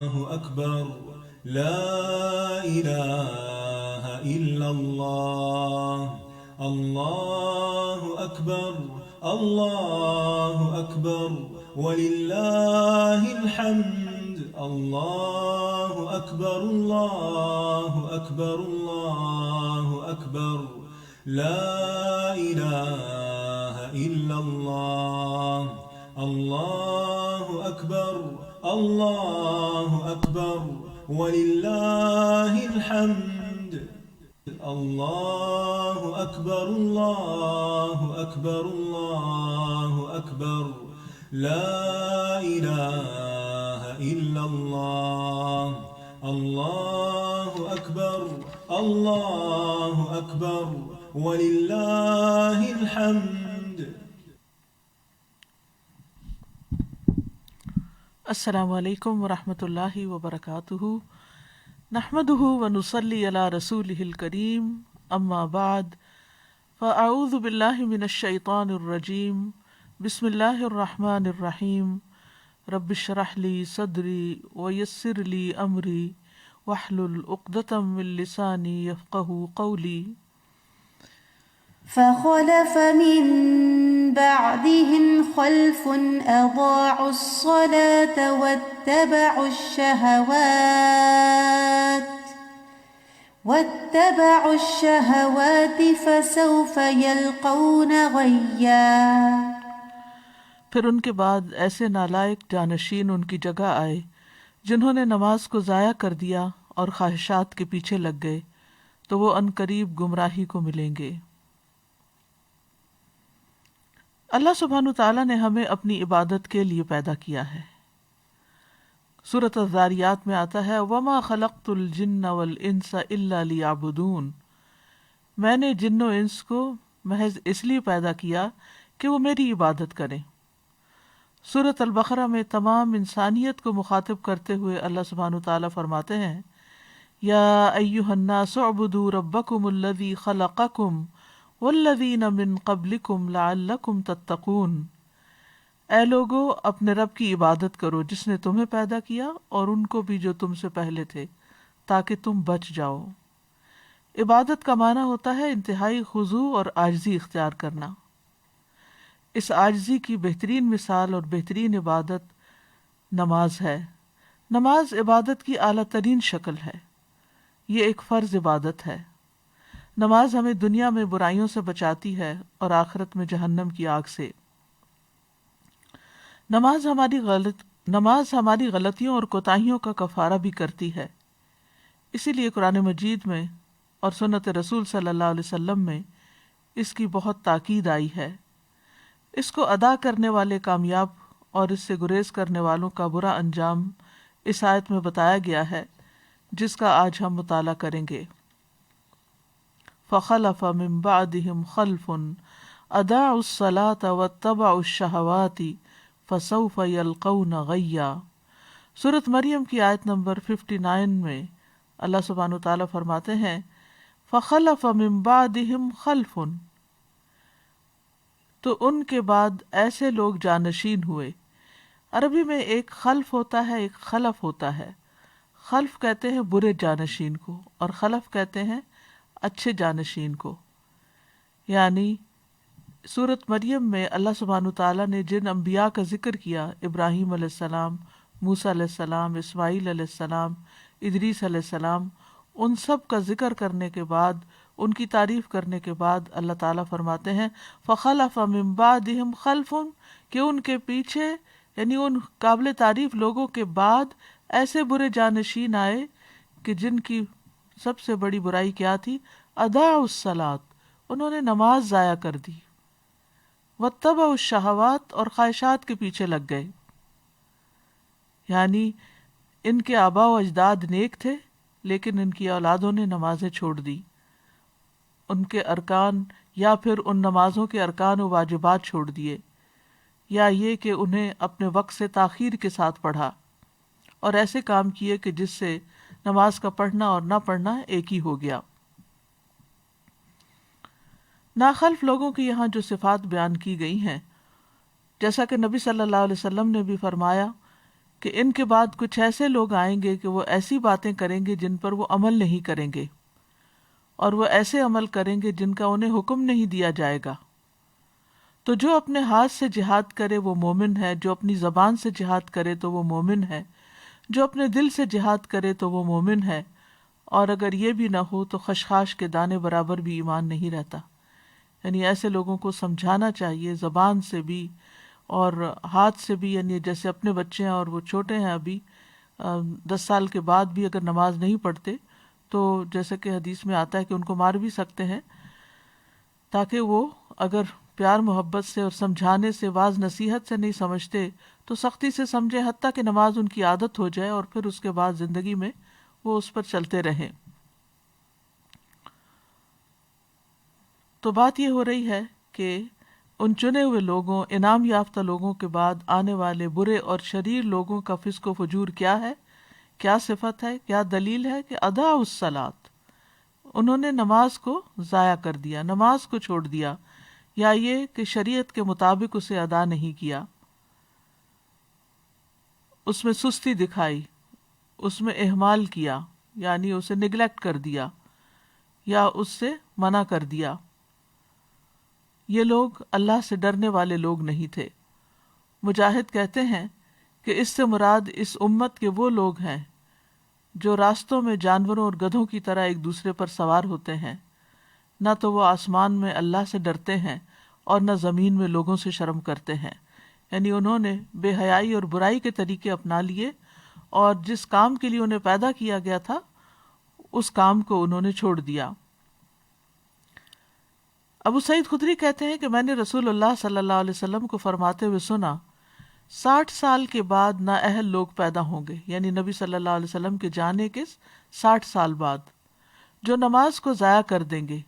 الله أكبر. لا إله إلا الله. الله أكبر. الله أكبر ولله الحمد. الله أكبر. الله أكبر. الله أكبر. لا إله إلا الله. الله أكبر. الله أكبر ولله الحمد. الله أكبر. الله أكبر. الله أكبر لا إله إلا الله. الله أكبر. الله أكبر ولله الحمد. السلام علیکم ورحمۃ اللہ وبرکاتہ، نحمدہ ونصلی علی رسولہ الکریم، اما بعد فاعوذ باللہ من الشیطان الرجیم، بسم اللہ الرحمن الرحیم، رب اشرح لی صدری ویسر لی امری واحلل عقدۃ من لسانی یفقہوا قولی۔ فخلف من بعدهم خلف أضاعوا الصلاة واتبعوا الشهوات فسوف يلقون غيا۔ پھر ان کے بعد ایسے نالائق جانشین ان کی جگہ آئے جنہوں نے نماز کو ضائع کر دیا اور خواہشات کے پیچھے لگ گئے، تو وہ عنقریب گمراہی کو ملیں گے۔ اللہ سبحانہ تعالیٰ نے ہمیں اپنی عبادت کے لیے پیدا کیا ہے۔ سورۃ الذاریات میں آتا ہے وَمَا خَلَقْتُ الْجِنَّ وَالْإِنسَ إِلَّا لِيَعْبُدُونَ، میں نے جن و انس کو محض اس لیے پیدا کیا کہ وہ میری عبادت کریں۔ سورۃ البقرہ میں تمام انسانیت کو مخاطب کرتے ہوئے اللہ سبحانہ تعالیٰ فرماتے ہیں یا ایھا الناس اعبدوا ربکم الذی خلقکم والذین من قبلکم لعلکم تتقون، اے لوگو اپنے رب کی عبادت کرو جس نے تمہیں پیدا کیا اور ان کو بھی جو تم سے پہلے تھے، تاکہ تم بچ جاؤ۔ عبادت کا معنی ہوتا ہے انتہائی خضوع اور عاجزی اختیار کرنا۔ اس عاجزی کی بہترین مثال اور بہترین عبادت نماز ہے۔ نماز عبادت کی اعلیٰ ترین شکل ہے، یہ ایک فرض عبادت ہے۔ نماز ہمیں دنیا میں برائیوں سے بچاتی ہے اور آخرت میں جہنم کی آگ سے۔ نماز ہماری غلطیوں اور کوتاہیوں کا کفارہ بھی کرتی ہے، اسی لیے قرآن مجید میں اور سنت رسول صلی اللہ علیہ وسلم میں اس کی بہت تاکید آئی ہے۔ اس کو ادا کرنے والے کامیاب اور اس سے گریز کرنے والوں کا برا انجام اس آیت میں بتایا گیا ہے، جس کا آج ہم مطالعہ کریں گے۔ فخلف من بعدهم خلف اضاعوا الصلاة واتبعوا الشهوات فسوف يلقون غیا۔ سورۃ مریم کی آیت نمبر 59 میں اللہ سبحانہ وتعالیٰ فرماتے ہیں فخلف من بعدهم خلف، تو ان کے بعد ایسے لوگ جانشین ہوئے۔ عربی میں ایک خلف ہوتا ہے، ایک خلف ہوتا ہے۔ خلف کہتے ہیں برے جانشین کو اور خلف کہتے ہیں اچھے جانشین کو۔ یعنی سورۃ مریم میں اللہ سبحانہ تعالیٰ نے جن انبیاء کا ذکر کیا، ابراہیم علیہ السلام، موسیٰ علیہ السلام، اسماعیل علیہ السلام، ادریس علیہ السلام، ان سب کا ذکر کرنے کے بعد، ان کی تعریف کرنے کے بعد اللہ تعالیٰ فرماتے ہیں فخلف من بعدہم خلف، کہ ان کے پیچھے یعنی ان قابل تعریف لوگوں کے بعد ایسے برے جانشین آئے کہ جن کی سب سے بڑی برائی کیا تھی؟ اضاعوا الصلاۃ، انہوں نے نماز ضائع کر دی، واتبعوا الشہوات، اور خواہشات کے پیچھے لگ گئے۔ یعنی ان کے آباء و اجداد نیک تھے لیکن ان کی اولادوں نے نمازیں چھوڑ دی، ان کے ارکان یا پھر ان نمازوں کے ارکان و واجبات چھوڑ دیے، یا یہ کہ انہیں اپنے وقت سے تاخیر کے ساتھ پڑھا اور ایسے کام کیے کہ جس سے نماز کا پڑھنا اور نہ پڑھنا ایک ہی ہو گیا۔ ناخلف لوگوں کی یہاں جو صفات بیان کی گئی ہیں، جیسا کہ نبی صلی اللہ علیہ وسلم نے بھی فرمایا کہ ان کے بعد کچھ ایسے لوگ آئیں گے کہ وہ ایسی باتیں کریں گے جن پر وہ عمل نہیں کریں گے، اور وہ ایسے عمل کریں گے جن کا انہیں حکم نہیں دیا جائے گا۔ تو جو اپنے ہاتھ سے جہاد کرے وہ مومن ہے، جو اپنی زبان سے جہاد کرے تو وہ مومن ہے، جو اپنے دل سے جہاد کرے تو وہ مومن ہے، اور اگر یہ بھی نہ ہو تو خشخاش کے دانے برابر بھی ایمان نہیں رہتا۔ یعنی ایسے لوگوں کو سمجھانا چاہیے زبان سے بھی اور ہاتھ سے بھی، یعنی جیسے اپنے بچے ہیں اور وہ چھوٹے ہیں ابھی 10 سال کے بعد بھی اگر نماز نہیں پڑھتے تو جیسے کہ حدیث میں آتا ہے کہ ان کو مار بھی سکتے ہیں، تاکہ وہ اگر پیار محبت سے اور سمجھانے سے، واعظ نصیحت سے نہیں سمجھتے تو سختی سے سمجھیں، حتیٰ کہ نماز ان کی عادت ہو جائے اور پھر اس کے بعد زندگی میں وہ اس پر چلتے رہیں۔ تو بات یہ ہو رہی ہے کہ ان چنے ہوئے لوگوں، انعام یافتہ لوگوں کے بعد آنے والے برے اور شریر لوگوں کا فسق و فجور کیا ہے، کیا صفت ہے، کیا دلیل ہے کہ ادا الصلاۃ، انہوں نے نماز کو ضائع کر دیا، نماز کو چھوڑ دیا، یا یہ کہ شریعت کے مطابق اسے ادا نہیں کیا، اس میں سستی دکھائی، اس میں اہمال کیا، یعنی اسے نگلیکٹ کر دیا یا اس سے منع کر دیا۔ یہ لوگ اللہ سے ڈرنے والے لوگ نہیں تھے۔ مجاہد کہتے ہیں کہ اس سے مراد اس امت کے وہ لوگ ہیں جو راستوں میں جانوروں اور گدھوں کی طرح ایک دوسرے پر سوار ہوتے ہیں، نہ تو وہ آسمان میں اللہ سے ڈرتے ہیں اور نہ زمین میں لوگوں سے شرم کرتے ہیں۔ یعنی انہوں نے بے حیائی اور برائی کے طریقے اپنا لیے اور جس کام کے لیے انہیں پیدا کیا گیا تھا اس کام کو انہوں نے چھوڑ دیا۔ ابو سعید خدری کہتے ہیں کہ میں نے رسول اللہ صلی اللہ علیہ وسلم کو فرماتے ہوئے سنا، 60 سال کے بعد نااہل لوگ پیدا ہوں گے، یعنی نبی صلی اللہ علیہ وسلم کے جانے کے 60 سال بعد، جو نماز کو ضائع کر دیں گے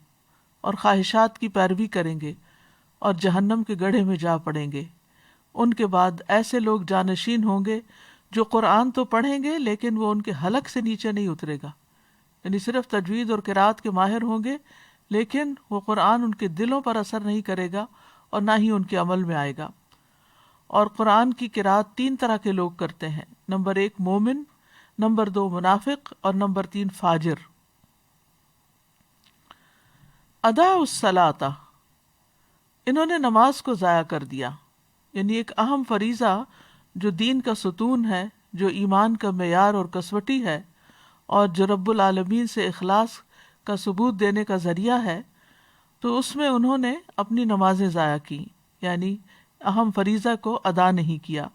اور خواہشات کی پیروی کریں گے اور جہنم کے گڑھے میں جا پڑیں گے۔ ان کے بعد ایسے لوگ جانشین ہوں گے جو قرآن تو پڑھیں گے لیکن وہ ان کے حلق سے نیچے نہیں اترے گا، یعنی صرف تجوید اور قرات کے ماہر ہوں گے لیکن وہ قرآن ان کے دلوں پر اثر نہیں کرے گا اور نہ ہی ان کے عمل میں آئے گا۔ اور قرآن کی قرات 3 طرح کے لوگ کرتے ہیں، نمبر 1 مومن، نمبر 2 منافق اور نمبر 3 فاجر۔ ادا الصلاۃ، انہوں نے نماز کو ضائع کر دیا، یعنی ایک اہم فریضہ جو دین کا ستون ہے، جو ایمان کا معیار اور کسوٹی ہے اور جو رب العالمین سے اخلاص کا ثبوت دینے کا ذریعہ ہے، تو اس میں انہوں نے اپنی نمازیں ضائع کی، یعنی اہم فریضہ کو ادا نہیں کیا۔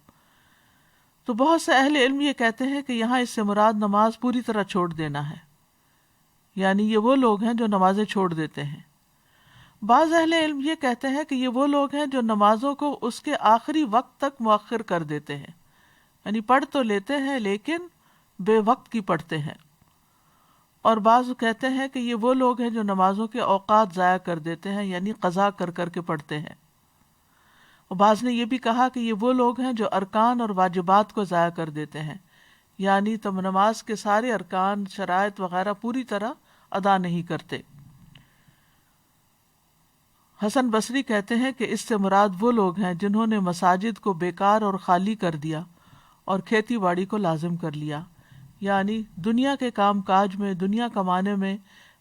تو بہت سے اہل علم یہ کہتے ہیں کہ یہاں اس سے مراد نماز پوری طرح چھوڑ دینا ہے، یعنی یہ وہ لوگ ہیں جو نمازیں چھوڑ دیتے ہیں۔ بعض اہل علم یہ کہتے ہیں کہ یہ وہ لوگ ہیں جو نمازوں کو اس کے آخری وقت تک مؤخر کر دیتے ہیں، یعنی پڑھ تو لیتے ہیں لیکن بے وقت کی پڑھتے ہیں۔ اور بعض کہتے ہیں کہ یہ وہ لوگ ہیں جو نمازوں کے اوقات ضائع کر دیتے ہیں، یعنی قضا کر کر کے پڑھتے ہیں۔ اور بعض نے یہ بھی کہا کہ یہ وہ لوگ ہیں جو ارکان اور واجبات کو ضائع کر دیتے ہیں، یعنی تم نماز کے سارے ارکان، شرائط وغیرہ پوری طرح ادا نہیں کرتے۔ حسن بصری کہتے ہیں کہ اس سے مراد وہ لوگ ہیں جنہوں نے مساجد کو بیکار اور خالی کر دیا اور کھیتی باڑی کو لازم کر لیا، یعنی دنیا کے کام کاج میں، دنیا کمانے میں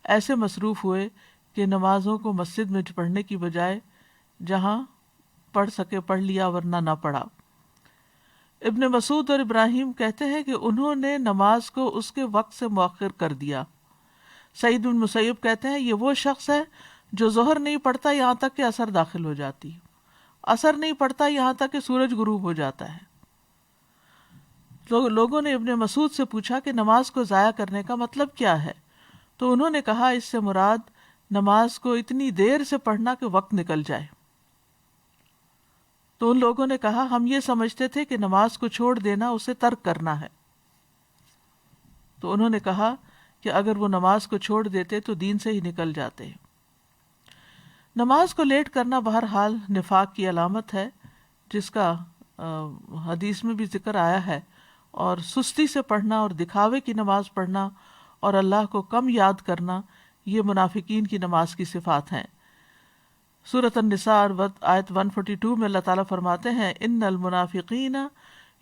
ایسے مصروف ہوئے کہ نمازوں کو مسجد میں پڑھنے کی بجائے جہاں پڑھ سکے پڑھ لیا ورنہ نہ پڑھا۔ ابن مسعود اور ابراہیم کہتے ہیں کہ انہوں نے نماز کو اس کے وقت سے مؤخر کر دیا۔ سعید بن مسیب کہتے ہیں یہ وہ شخص ہے جو ظہر نہیں پڑھتا یہاں تک کہ عصر داخل ہو جاتی، عصر نہیں پڑھتا یہاں تک کہ سورج غروب ہو جاتا ہے۔ لوگوں نے ابن مسعود سے پوچھا کہ نماز کو ضائع کرنے کا مطلب کیا ہے، تو انہوں نے کہا اس سے مراد نماز کو اتنی دیر سے پڑھنا کہ وقت نکل جائے۔ تو ان لوگوں نے کہا ہم یہ سمجھتے تھے کہ نماز کو چھوڑ دینا اسے ترک کرنا ہے۔ تو انہوں نے کہا کہ اگر وہ نماز کو چھوڑ دیتے تو دین سے ہی نکل جاتے۔ نماز کو لیٹ کرنا بہرحال نفاق کی علامت ہے، جس کا حدیث میں بھی ذکر آیا ہے، اور سستی سے پڑھنا اور دکھاوے کی نماز پڑھنا اور اللہ کو کم یاد کرنا یہ منافقین کی نماز کی صفات ہیں۔ سورۃ النساء آیت 142 میں اللہ تعالیٰ فرماتے ہیں ان المنافقین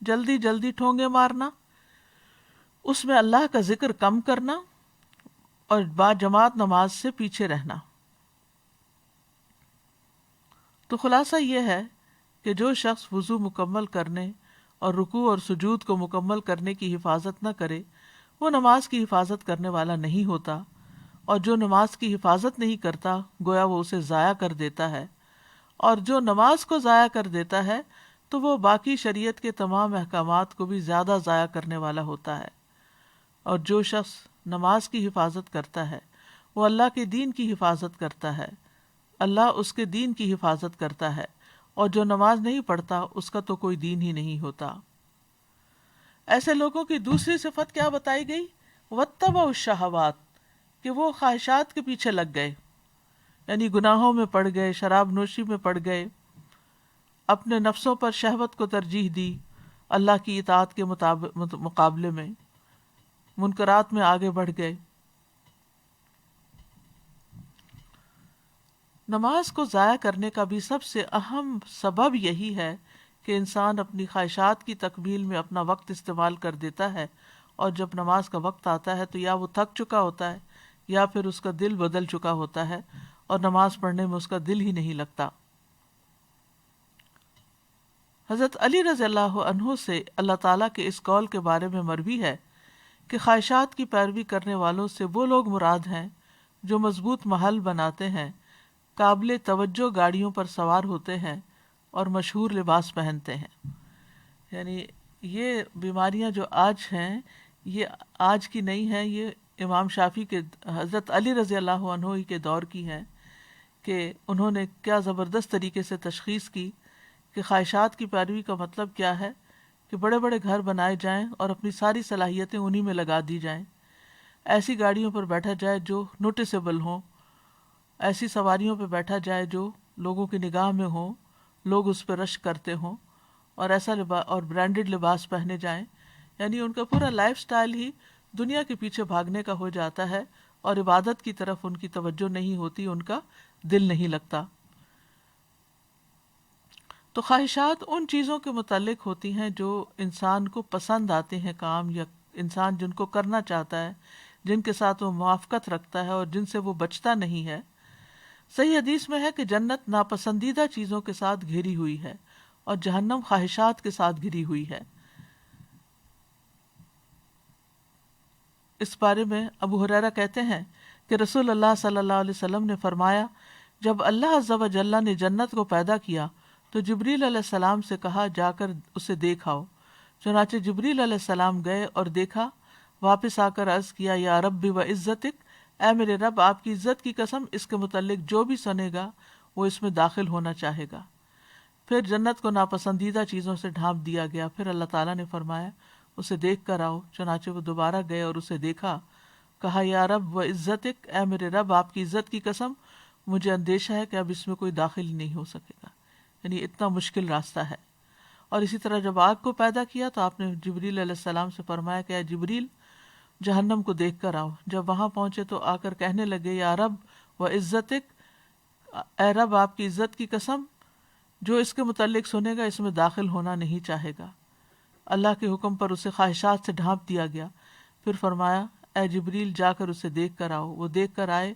جلدی جلدی ٹھونگے مارنا، اس میں اللہ کا ذکر کم کرنا، اور با جماعت نماز سے پیچھے رہنا۔ تو خلاصہ یہ ہے کہ جو شخص وضو مکمل کرنے اور رکوع اور سجود کو مکمل کرنے کی حفاظت نہ کرے وہ نماز کی حفاظت کرنے والا نہیں ہوتا، اور جو نماز کی حفاظت نہیں کرتا گویا وہ اسے ضائع کر دیتا ہے، اور جو نماز کو ضائع کر دیتا ہے تو وہ باقی شریعت کے تمام احکامات کو بھی زیادہ ضائع کرنے والا ہوتا ہے۔ اور جو شخص نماز کی حفاظت کرتا ہے وہ اللہ کے دین کی حفاظت کرتا ہے، اللہ اس کے دین کی حفاظت کرتا ہے، اور جو نماز نہیں پڑھتا اس کا تو کوئی دین ہی نہیں ہوتا۔ ایسے لوگوں کی دوسری صفت کیا بتائی گئی؟ واتبعوا الشہوات، کہ وہ خواہشات کے پیچھے لگ گئے، یعنی گناہوں میں پڑ گئے، شراب نوشی میں پڑ گئے، اپنے نفسوں پر شہوت کو ترجیح دی اللہ کی اطاعت کے مقابلے میں، منکرات میں آگے بڑھ گئے۔ نماز کو ضائع کرنے کا بھی سب سے اہم سبب یہی ہے کہ انسان اپنی خواہشات کی تکمیل میں اپنا وقت استعمال کر دیتا ہے، اور جب نماز کا وقت آتا ہے تو یا وہ تھک چکا ہوتا ہے یا پھر اس کا دل بدل چکا ہوتا ہے اور نماز پڑھنے میں اس کا دل ہی نہیں لگتا۔ حضرت علی رضی اللہ عنہ سے اللہ تعالیٰ کے اس قول کے بارے میں مروی ہے کہ خواہشات کی پیروی کرنے والوں سے وہ لوگ مراد ہیں جو مضبوط محل بناتے ہیں، قابل توجہ گاڑیوں پر سوار ہوتے ہیں اور مشہور لباس پہنتے ہیں۔ یعنی یہ بیماریاں جو آج ہیں یہ آج کی نہیں ہیں، یہ امام شافعی کے حضرت علی رضی اللہ عنہ ہی کے دور کی ہیں کہ انہوں نے کیا زبردست طریقے سے تشخیص کی کہ خواہشات کی پیروی کا مطلب کیا ہے، کہ بڑے بڑے گھر بنائے جائیں اور اپنی ساری صلاحیتیں انہی میں لگا دی جائیں، ایسی گاڑیوں پر بیٹھا جائے جو نوٹسیبل ہوں، ایسی سواریوں پہ بیٹھا جائے جو لوگوں کی نگاہ میں ہوں، لوگ اس پہ رشک کرتے ہوں، اور ایسا اور برانڈڈ لباس پہنے جائیں، یعنی ان کا پورا لائف سٹائل ہی دنیا کے پیچھے بھاگنے کا ہو جاتا ہے، اور عبادت کی طرف ان کی توجہ نہیں ہوتی، ان کا دل نہیں لگتا۔ تو خواہشات ان چیزوں کے متعلق ہوتی ہیں جو انسان کو پسند آتے ہیں کام، یا انسان جن کو کرنا چاہتا ہے، جن کے ساتھ وہ موافقت رکھتا ہے اور جن سے وہ بچتا نہیں ہے۔ صحیح حدیث میں ہے کہ جنت ناپسندیدہ چیزوں کے ساتھ گھری ہوئی ہے اور جہنم خواہشات کے ساتھ گھری ہوئی ہے۔ اس بارے میں ابو ہریرہ کہتے ہیں کہ رسول اللہ صلی اللہ علیہ وسلم نے فرمایا، جب اللہ عز و جل نے جنت کو پیدا کیا تو جبریل علیہ السلام سے کہا جا کر اسے دیکھ آؤ۔ چنانچہ جبریل علیہ السلام گئے اور دیکھا، واپس آ کر عرض کیا، یا رب و عزتک، اے میرے رب آپ کی عزت کی قسم، اس کے متعلق جو بھی سنے گا وہ اس میں داخل ہونا چاہے گا۔ پھر جنت کو ناپسندیدہ چیزوں سے ڈھانپ دیا گیا۔ پھر اللہ تعالیٰ نے فرمایا اسے دیکھ کر آؤ۔ چنانچہ وہ دوبارہ گئے اور اسے دیکھا، کہا یا رب و عزتک، اے میرے رب آپ کی عزت کی قسم، مجھے اندیشہ ہے کہ اب اس میں کوئی داخل ہی نہیں ہو سکے گا، یعنی اتنا مشکل راستہ ہے۔ اور اسی طرح جب آگ کو پیدا کیا تو آپ نے جبریل علیہ السلام سے فرمایا کہ اے جبریل جہنم کو دیکھ کر آؤ۔ جب وہاں پہنچے تو آ کر کہنے لگے، یا رب و عزتک، اے رب آپ کی عزت کی قسم، جو اس کے متعلق سنے گا اس میں داخل ہونا نہیں چاہے گا۔ اللہ کے حکم پر اسے خواہشات سے ڈھانپ دیا گیا۔ پھر فرمایا اے جبریل جا کر اسے دیکھ کر آؤ۔ وہ دیکھ کر آئے،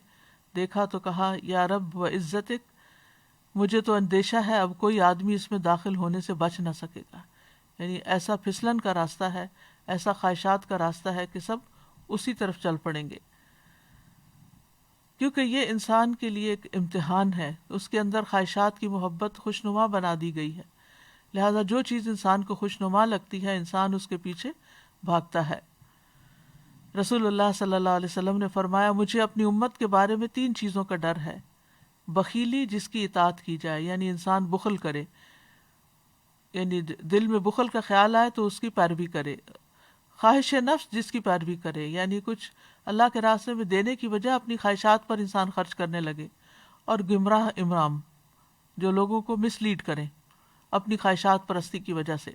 دیکھا تو کہا یا رب و عزتک، مجھے تو اندیشہ ہے اب کوئی آدمی اس میں داخل ہونے سے بچ نہ سکے گا۔ یعنی ایسا پھسلن کا راستہ ہے، ایسا خواہشات کا راستہ ہے کہ سب اسی طرف چل پڑیں گے، کیونکہ یہ انسان کے لیے ایک امتحان ہے۔ اس کے اندر خواہشات کی محبت خوشنما بنا دی گئی ہے، لہذا جو چیز انسان کو خوشنما لگتی ہے انسان اس کے پیچھے بھاگتا ہے۔ رسول اللہ صلی اللہ علیہ وسلم نے فرمایا، مجھے اپنی امت کے بارے میں 3 چیزوں کا ڈر ہے۔ بخیلی جس کی اطاعت کی جائے، یعنی انسان بخل کرے، یعنی دل میں بخل کا خیال آئے تو اس کی پیروی کرے۔ خواہش نفس جس کی پیروی کرے، یعنی کچھ اللہ کے راستے میں دینے کی وجہ اپنی خواہشات پر انسان خرچ کرنے لگے۔ اور گمراہ امام، جو لوگوں کو مس لیڈ کریں اپنی خواہشات پرستی کی وجہ سے۔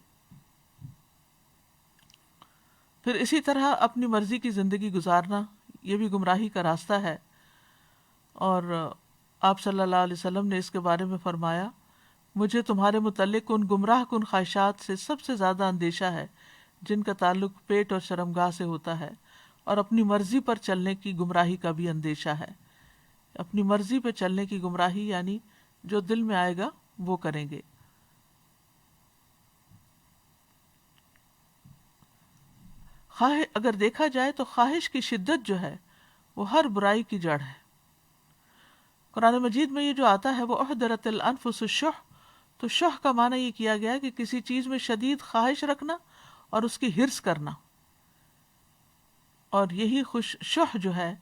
پھر اسی طرح اپنی مرضی کی زندگی گزارنا، یہ بھی گمراہی کا راستہ ہے۔ اور آپ صلی اللہ علیہ وسلم نے اس کے بارے میں فرمایا مجھے تمہارے متعلق ان گمراہ کن خواہشات سے سب سے زیادہ اندیشہ ہے جن کا تعلق پیٹ اور شرمگاہ سے ہوتا ہے، اور اپنی مرضی پر چلنے کی گمراہی کا بھی اندیشہ ہے۔ اپنی مرضی پہ چلنے کی گمراہی یعنی جو دل میں آئے گا وہ کریں گے۔ اگر دیکھا جائے تو خواہش کی شدت جو ہے وہ ہر برائی کی جڑ ہے۔ قرآن مجید میں یہ جو آتا ہے وہ احضرت الانفس الشح، تو شح کا معنی یہ کیا گیا کہ کسی چیز میں شدید خواہش رکھنا اور اس کی حرص کرنا، اور یہی شح جو ہے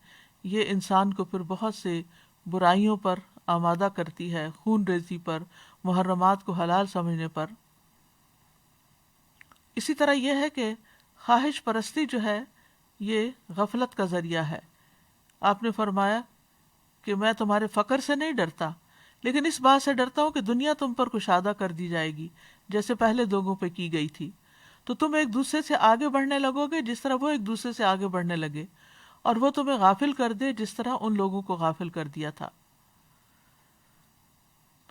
یہ انسان کو پھر بہت سے برائیوں پر آمادہ کرتی ہے، خون ریزی پر، محرمات کو حلال سمجھنے پر۔ اسی طرح یہ ہے کہ خواہش پرستی جو ہے یہ غفلت کا ذریعہ ہے۔ آپ نے فرمایا کہ میں تمہارے فقر سے نہیں ڈرتا، لیکن اس بات سے ڈرتا ہوں کہ دنیا تم پر کشادہ کر دی جائے گی جیسے پہلے لوگوں پہ کی گئی تھی، تو تم ایک دوسرے سے آگے بڑھنے لگو گے جس طرح وہ ایک دوسرے سے آگے بڑھنے لگے، اور وہ تمہیں غافل کر دے جس طرح ان لوگوں کو غافل کر دیا تھا۔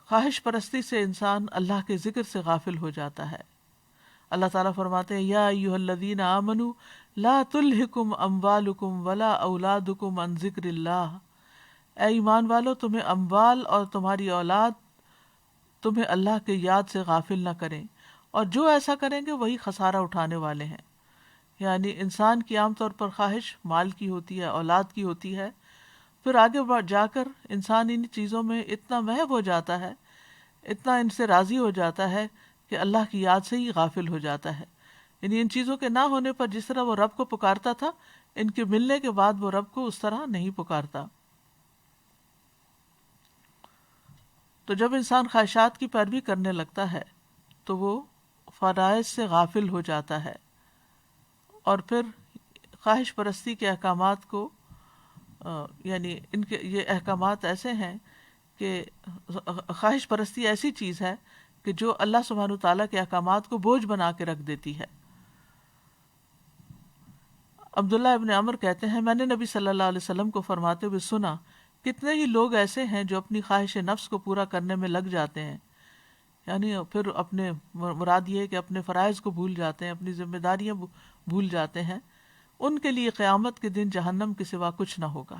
خواہش پرستی سے انسان اللہ کے ذکر سے غافل ہو جاتا ہے۔ اللہ تعالیٰ فرماتے ہیں یا ایھا الذین آمنوا لا تلہکم اموالکم ولا اولادکم عن ذکر اللہ، اے ایمان والو تمہیں اموال اور تمہاری اولاد تمہیں اللہ کے یاد سے غافل نہ کریں، اور جو ایسا کریں گے وہی خسارہ اٹھانے والے ہیں۔ یعنی انسان کی عام طور پر خواہش مال کی ہوتی ہے، اولاد کی ہوتی ہے، پھر آگے جا کر انسان ان چیزوں میں اتنا محو ہو جاتا ہے، اتنا ان سے راضی ہو جاتا ہے کہ اللہ کی یاد سے ہی غافل ہو جاتا ہے۔ یعنی ان چیزوں کے نہ ہونے پر جس طرح وہ رب کو پکارتا تھا، ان کے ملنے کے بعد وہ رب کو اس طرح نہیں پکارتا۔ تو جب انسان خواہشات کی پیروی کرنے لگتا ہے تو وہ فرائض سے غافل ہو جاتا ہے، اور پھر خواہش پرستی کے احکامات کو یعنی ان کے یہ احکامات ایسے ہیں کہ خواہش پرستی ایسی چیز ہے کہ جو اللہ سبحانہ تعالیٰ کے احکامات کو بوجھ بنا کے رکھ دیتی ہے۔ عبداللہ ابن عمر کہتے ہیں میں نے نبی صلی اللہ علیہ وسلم کو فرماتے ہوئے سنا کتنے ہی لوگ ایسے ہیں جو اپنی خواہش نفس کو پورا کرنے میں لگ جاتے ہیں، یعنی پھر اپنے مراد یہ ہے کہ اپنے فرائض کو بھول جاتے ہیں، اپنی ذمہ داریاں بھول جاتے ہیں، ان کے لیے قیامت کے دن جہنم کے سوا کچھ نہ ہوگا۔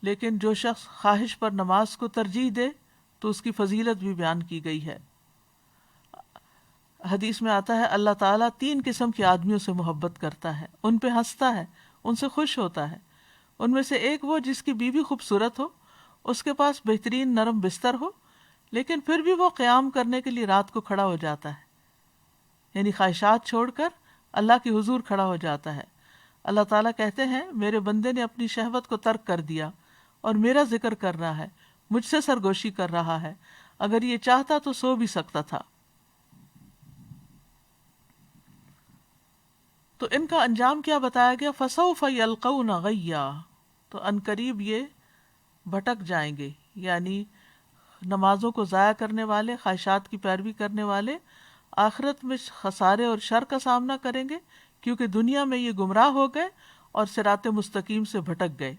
لیکن جو شخص خواہش پر نماز کو ترجیح دے تو اس کی فضیلت بھی بیان کی گئی ہے۔ حدیث میں آتا ہے اللہ تعالیٰ 3 قسم کے آدمیوں سے محبت کرتا ہے، ان پہ ہنستا ہے، ان سے خوش ہوتا ہے۔ ان میں سے ایک وہ جس کی بیوی خوبصورت ہو، اس کے پاس بہترین نرم بستر ہو، لیکن پھر بھی وہ قیام کرنے کے لیے رات کو کھڑا ہو جاتا ہے، یعنی خواہشات چھوڑ کر اللہ کے حضور کھڑا ہو جاتا ہے۔ اللہ تعالیٰ کہتے ہیں میرے بندے نے اپنی شہوت کو ترک کر دیا اور میرا ذکر کر رہا ہے، مجھ سے سرگوشی کر رہا ہے، اگر یہ چاہتا تو سو بھی سکتا تھا۔ تو ان کا انجام کیا بتایا گیا؟ فسوف یلقون غیا، تو عنقریب یہ بھٹک جائیں گے، یعنی نمازوں کو ضائع کرنے والے، خواہشات کی پیروی کرنے والے آخرت میں خسارے اور شر کا سامنا کریں گے، کیونکہ دنیا میں یہ گمراہ ہو گئے اور صراط مستقیم سے بھٹک گئے۔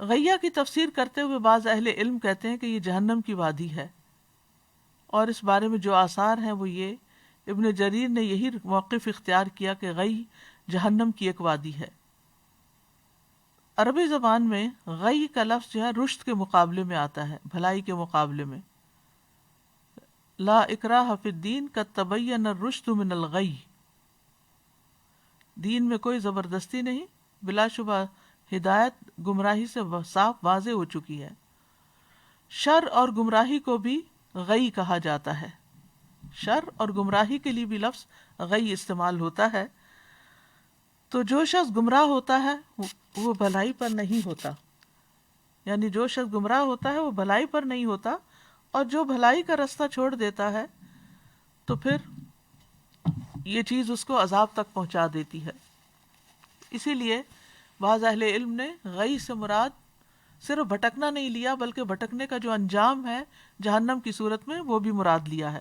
غیہ کی تفسیر کرتے ہوئے بعض اہل علم کہتے ہیں کہ یہ جہنم کی وادی ہے، اور اس بارے میں جو آثار ہیں وہ یہ ابن جریر نے یہی موقف اختیار کیا کہ غی جہنم کی ایک وادی ہے۔ عربی زبان میں غی کا لفظ جو ہے رشد کے مقابلے میں آتا ہے، بھلائی کے مقابلے میں۔ لا اکراہ فی الدین قد تبین الرشد من الغی، دین میں کوئی زبردستی نہیں، بلا شبہ ہدایت گمراہی سے صاف واضح ہو چکی ہے۔ شر اور گمراہی کو بھی غی کہا جاتا ہے، شر اور گمراہی کے لیے بھی لفظ غی استعمال ہوتا ہے۔ تو جو شخص گمراہ ہوتا ہے وہ بھلائی پر نہیں ہوتا، یعنی جو شخص گمراہ ہوتا ہے وہ بھلائی پر نہیں ہوتا، اور جو بھلائی کا راستہ چھوڑ دیتا ہے تو پھر یہ چیز اس کو عذاب تک پہنچا دیتی ہے۔ اسی لیے بعض اہل علم نے غی سے مراد صرف بھٹکنا نہیں لیا، بلکہ بھٹکنے کا جو انجام ہے جہنم کی صورت میں وہ بھی مراد لیا ہے۔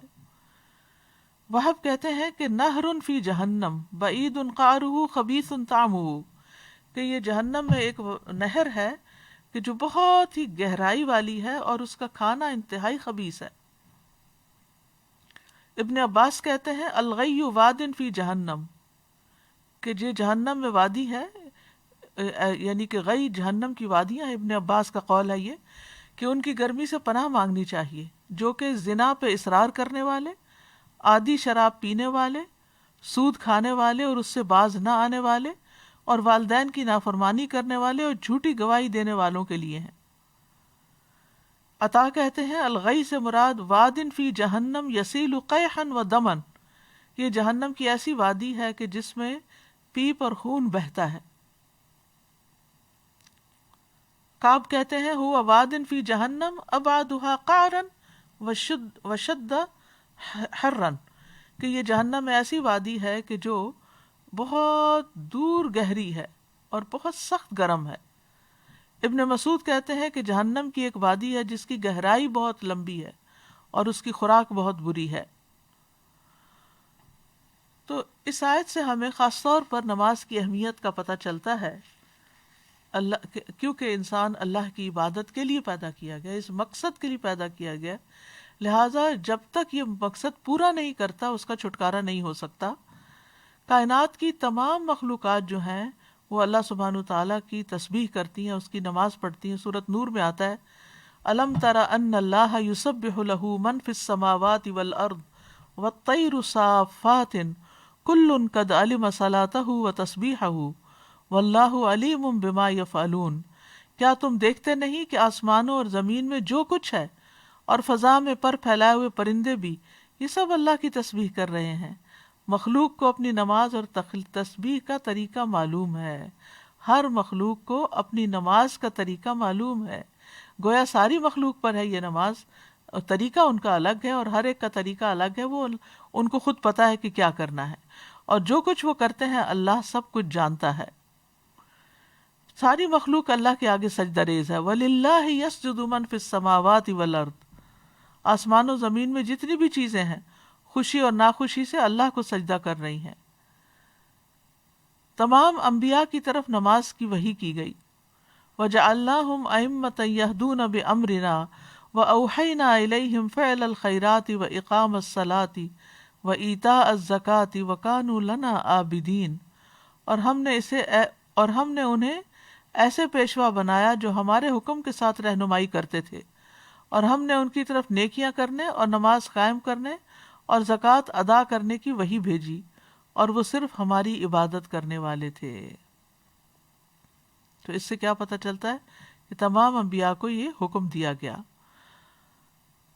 وہب کہتے ہیں کہ نہر فی جہنم بعید قعرہ خبیث طعمہ، کہ یہ جہنم میں ایک نہر ہے کہ جو بہت ہی گہرائی والی ہے اور اس کا کھانا انتہائی خبیث ہے۔ ابن عباس کہتے ہیں الغی واد فی جہنم، کہ یہ جہنم میں وادی ہے، یعنی کہ غی جہنم کی وادیاں ہیں۔ ابن عباس کا قول ہے یہ کہ ان کی گرمی سے پناہ مانگنی چاہیے، جو کہ زنا پہ اصرار کرنے والے، عادی شراب پینے والے، سود کھانے والے اور اس سے باز نہ آنے والے، اور والدین کی نافرمانی کرنے والے اور جھوٹی گواہی دینے والوں کے لیے ہیں۔ عطا کہتے ہیں الغی سے مراد وادن فی جہنم یسیل قیحا و دمن، یہ جہنم کی ایسی وادی ہے کہ جس میں پیپ اور خون بہتا ہے۔ کعب کہتے ہیں ہوا وادن فی جہنم ابعدها قعرا وشد حرا، کہ یہ جہنم میں ایسی وادی ہے کہ جو بہت دور گہری ہے اور بہت سخت گرم ہے۔ ابن مسعود کہتے ہیں کہ جہنم کی ایک وادی ہے جس کی گہرائی بہت لمبی ہے اور اس کی خوراک بہت بری ہے۔ تو اس آیت سے ہمیں خاص طور پر نماز کی اہمیت کا پتہ چلتا ہے، کیونکہ انسان اللہ کی عبادت کے لیے پیدا کیا گیا، اس مقصد کے لیے پیدا کیا گیا، لہٰذا جب تک یہ مقصد پورا نہیں کرتا اس کا چھٹکارا نہیں ہو سکتا۔ کائنات کی تمام مخلوقات جو ہیں وہ اللہ سبحانہ تعالیٰ کی تسبیح کرتی ہیں، اس کی نماز پڑھتی ہیں۔ سورۃ نور میں آتا ہے الم تر ان اللہ یسبح لہ من فی السماوات والارض والطیر صافات کل قد علم صلاتہ وتسبیحہ واللہ علیم بما یفعلون، کیا تم دیکھتے نہیں کہ آسمانوں اور زمین میں جو کچھ ہے اور فضا میں پر پھیلائے ہوئے پرندے بھی، یہ سب اللہ کی تسبیح کر رہے ہیں۔ مخلوق کو اپنی نماز اور تسبیح کا طریقہ معلوم ہے، ہر مخلوق کو اپنی نماز کا طریقہ معلوم ہے، گویا ساری مخلوق پر ہے یہ نماز، اور طریقہ ان کا الگ ہے اور ہر ایک کا طریقہ الگ ہے، وہ ان کو خود پتہ ہے کہ کیا کرنا ہے، اور جو کچھ وہ کرتے ہیں اللہ سب کچھ جانتا ہے۔ ساری مخلوق اللہ کے آگے سجدہ ریز ہے۔ وَلِلَّهِ يَسْجُدُ مَن فِي السَّمَاوَاتِ وَالْأَرْضِ، آسمان و زمین میں جتنی بھی چیزیں ہیں خوشی اور ناخوشی سے اللہ کو سجدہ کر رہی ہیں۔ تمام انبیاء کی طرف نماز کی وحی کی گئی۔ وَجَعَلْنَاهُمْ أَئِمَّةً يَهْدُونَ بِأَمْرِنَا وَأَوْحَيْنَا إِلَيْهِمْ فِعْلَ الْخَيْرَاتِ وَإِقَامَ الصَّلَاةِ وَإِيتَاءَ الزَّكَاةِ وَكَانُوا لَنَا عَابِدِينَ، اور ہم نے انہیں ایسے پیشوا بنایا جو ہمارے حکم کے ساتھ رہنمائی کرتے تھے، اور ہم نے ان کی طرف نیکیاں کرنے اور نماز قائم کرنے اور زکوٰۃ ادا کرنے کی وحی بھیجی، اور وہ صرف ہماری عبادت کرنے والے تھے۔ تو اس سے کیا پتہ چلتا ہے کہ تمام انبیاء کو یہ حکم دیا گیا۔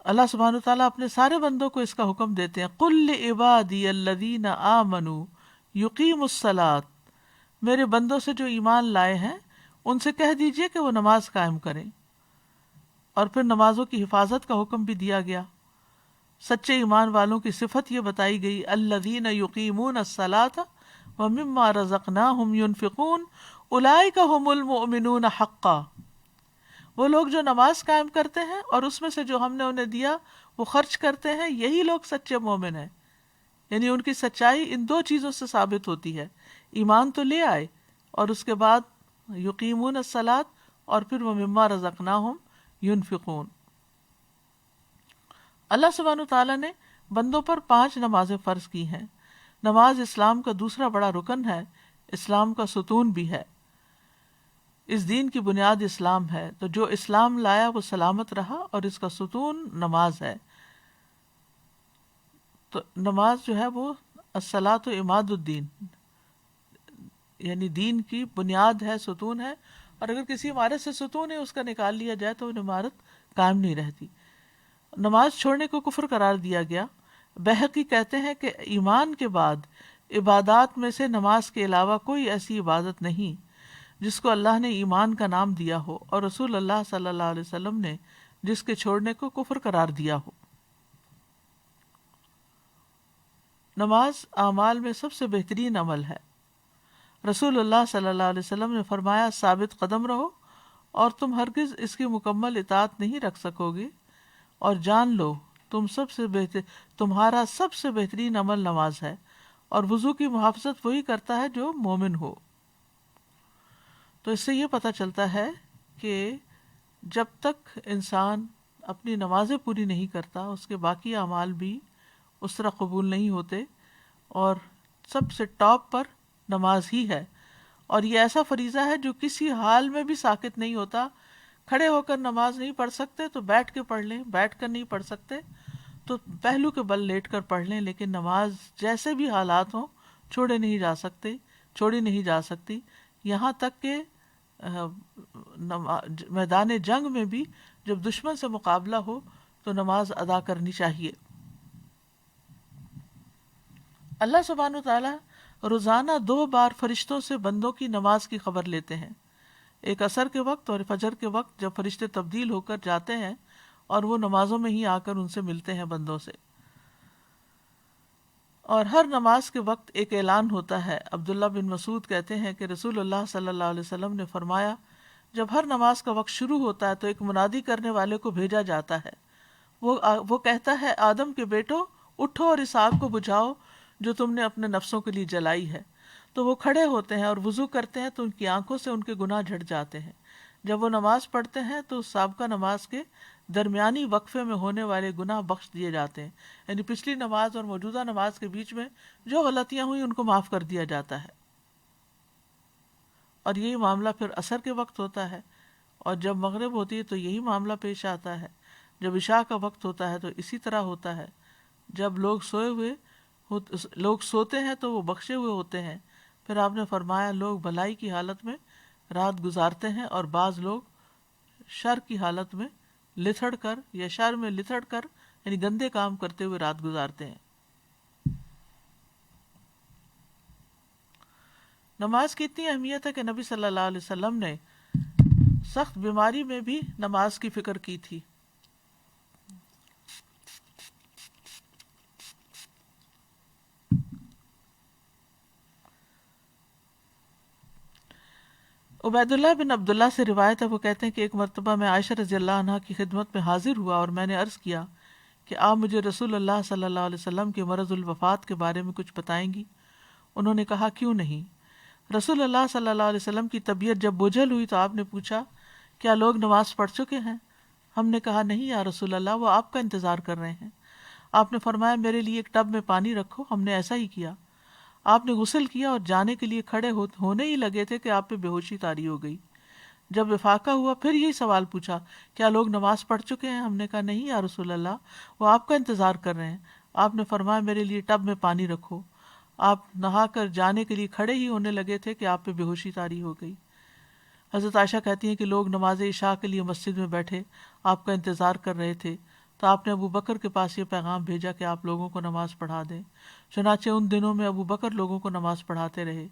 اللہ سبحانہ وتعالیٰ اپنے سارے بندوں کو اس کا حکم دیتے ہیں، قُل لِعِبَادِيَ الَّذِينَ آمَنُوا يُقِيمُوا الصَّلَاةَ، میرے بندوں سے جو ایمان لائے ہیں ان سے کہہ دیجئے کہ وہ نماز قائم کریں۔ اور پھر نمازوں کی حفاظت کا حکم بھی دیا گیا۔ سچے ایمان والوں کی صفت یہ بتائی گئی، الذین یقیمون الصلاۃ ومما رزقناہم ینفقون اولئک ھم المؤمنون حقا، وہ لوگ جو نماز قائم کرتے ہیں اور اس میں سے جو ہم نے انہیں دیا وہ خرچ کرتے ہیں، یہی لوگ سچے مومن ہیں۔ یعنی ان کی سچائی ان دو چیزوں سے ثابت ہوتی ہے، ایمان تو لے آئے اور اس کے بعد یقیمون الصلاۃ، اور پھر وہ مما رزقناہم ینفقون۔ اللہ سبحانہ تعالیٰ نے بندوں پر 5 نمازیں فرض کی ہیں۔ نماز اسلام کا دوسرا بڑا رکن ہے، اسلام کا ستون بھی ہے۔ اس دین کی بنیاد اسلام ہے، تو جو اسلام لایا وہ سلامت رہا، اور اس کا ستون نماز ہے۔ تو نماز جو ہے وہ الصلاۃ عماد الدین، یعنی دین کی بنیاد ہے، ستون ہے، اور اگر کسی عمارت سے ستون ہے اس کا نکال لیا جائے تو وہ عمارت قائم نہیں رہتی۔ نماز چھوڑنے کو کفر قرار دیا گیا۔ بہقی کہتے ہیں کہ ایمان کے بعد عبادات میں سے نماز کے علاوہ کوئی ایسی عبادت نہیں جس کو اللہ نے ایمان کا نام دیا ہو، اور رسول اللہ صلی اللہ علیہ وسلم نے جس کے چھوڑنے کو کفر قرار دیا ہو۔ نماز اعمال میں سب سے بہترین عمل ہے۔ رسول اللہ صلی اللہ علیہ وسلم نے فرمایا، ثابت قدم رہو اور تم ہرگز اس کی مکمل اطاعت نہیں رکھ سکو گے، اور جان لو تمہارا سب سے بہترین عمل نماز ہے، اور وضو کی محافظت وہی کرتا ہے جو مومن ہو۔ تو اس سے یہ پتہ چلتا ہے کہ جب تک انسان اپنی نمازیں پوری نہیں کرتا اس کے باقی اعمال بھی اس طرح قبول نہیں ہوتے، اور سب سے ٹاپ پر نماز ہی ہے، اور یہ ایسا فریضہ ہے جو کسی حال میں بھی ساقط نہیں ہوتا۔ کھڑے ہو کر نماز نہیں پڑھ سکتے تو بیٹھ کے پڑھ لیں، بیٹھ کر نہیں پڑھ سکتے تو پہلو کے بل لیٹ کر پڑھ لیں، لیکن نماز جیسے بھی حالات ہوں چھوڑی نہیں جا سکتی، یہاں تک کہ میدان جنگ میں بھی جب دشمن سے مقابلہ ہو تو نماز ادا کرنی چاہیے۔ اللہ سبحانہ و تعالی روزانہ 2 بار فرشتوں سے بندوں کی نماز کی خبر لیتے ہیں، ایک عصر کے وقت اور فجر کے وقت، جب فرشتے تبدیل ہو کر جاتے ہیں اور وہ نمازوں میں ہی آ کر ان سے ملتے ہیں بندوں سے، اور ہر نماز کے وقت ایک اعلان ہوتا ہے۔ عبداللہ بن مسعود کہتے ہیں کہ رسول اللہ صلی اللہ علیہ وسلم نے فرمایا، جب ہر نماز کا وقت شروع ہوتا ہے تو ایک منادی کرنے والے کو بھیجا جاتا ہے، وہ کہتا ہے آدم کے بیٹو اٹھو اور اس آگ کو بجھاؤ جو تم نے اپنے نفسوں کے لیے جلائی ہے۔ تو وہ کھڑے ہوتے ہیں اور وضو کرتے ہیں تو ان کی آنکھوں سے ان کے گناہ جھڑ جاتے ہیں۔ جب وہ نماز پڑھتے ہیں تو سابقہ نماز کے درمیانی وقفے میں ہونے والے گناہ بخش دیے جاتے ہیں، یعنی پچھلی نماز اور موجودہ نماز کے بیچ میں جو غلطیاں ہوئی ان کو معاف کر دیا جاتا ہے۔ اور یہی معاملہ پھر عصر کے وقت ہوتا ہے، اور جب مغرب ہوتی ہے تو یہی معاملہ پیش آتا ہے، جب عشاء کا وقت ہوتا ہے تو اسی طرح ہوتا ہے، جب لوگ سوتے ہیں تو وہ بخشے ہوئے ہوتے ہیں۔ پھر آپ نے فرمایا لوگ بھلائی کی حالت میں رات گزارتے ہیں اور بعض لوگ شر کی حالت میں لتھڑ کر یا شر میں لتھڑ کر یعنی گندے کام کرتے ہوئے رات گزارتے ہیں۔ نماز کی اتنی اہمیت ہے کہ نبی صلی اللہ علیہ وسلم نے سخت بیماری میں بھی نماز کی فکر کی تھی۔ عبید اللہ بن عبداللہ سے روایت ہے، وہ کہتے ہیں کہ ایک مرتبہ میں عائشہ رضی اللہ عنہا کی خدمت میں حاضر ہوا اور میں نے عرض کیا کہ آپ مجھے رسول اللہ صلی اللہ علیہ وسلم کے مرض الوفات کے بارے میں کچھ بتائیں گی؟ انہوں نے کہا کیوں نہیں۔ رسول اللہ صلی اللہ علیہ وسلم کی طبیعت جب بجھل ہوئی تو آپ نے پوچھا کیا لوگ نماز پڑھ چکے ہیں؟ ہم نے کہا نہیں یا رسول اللہ، وہ آپ کا انتظار کر رہے ہیں۔ آپ نے فرمایا میرے لیے ایک ٹب میں پانی رکھو۔ ہم نے ایسا ہی کیا۔ آپ نے غسل کیا اور جانے کے لیے کھڑے ہونے ہی لگے تھے کہ آپ پہ بے ہوشی طاری ہو گئی۔ جب افاقہ ہوا پھر یہی سوال پوچھا کیا لوگ نماز پڑھ چکے ہیں؟ ہم نے کہا نہیں یا رسول اللہ، وہ آپ کا انتظار کر رہے ہیں۔ آپ نے فرمایا میرے لیے ٹب میں پانی رکھو۔ آپ نہا کر جانے کے لیے کھڑے ہی ہونے لگے تھے کہ آپ پہ بے ہوشی طاری ہو گئی۔ حضرت عائشہ کہتی ہیں کہ لوگ نماز عشاء کے لیے مسجد میں بیٹھے آپ کا انتظار کر رہے تھے، تو آپ نے ابو بکر کے پاس یہ پیغام بھیجا کہ آپ لوگوں کو نماز پڑھا دیں۔ چنانچہ ان دنوں میں ابو بکر لوگوں کو نماز پڑھاتے رہے۔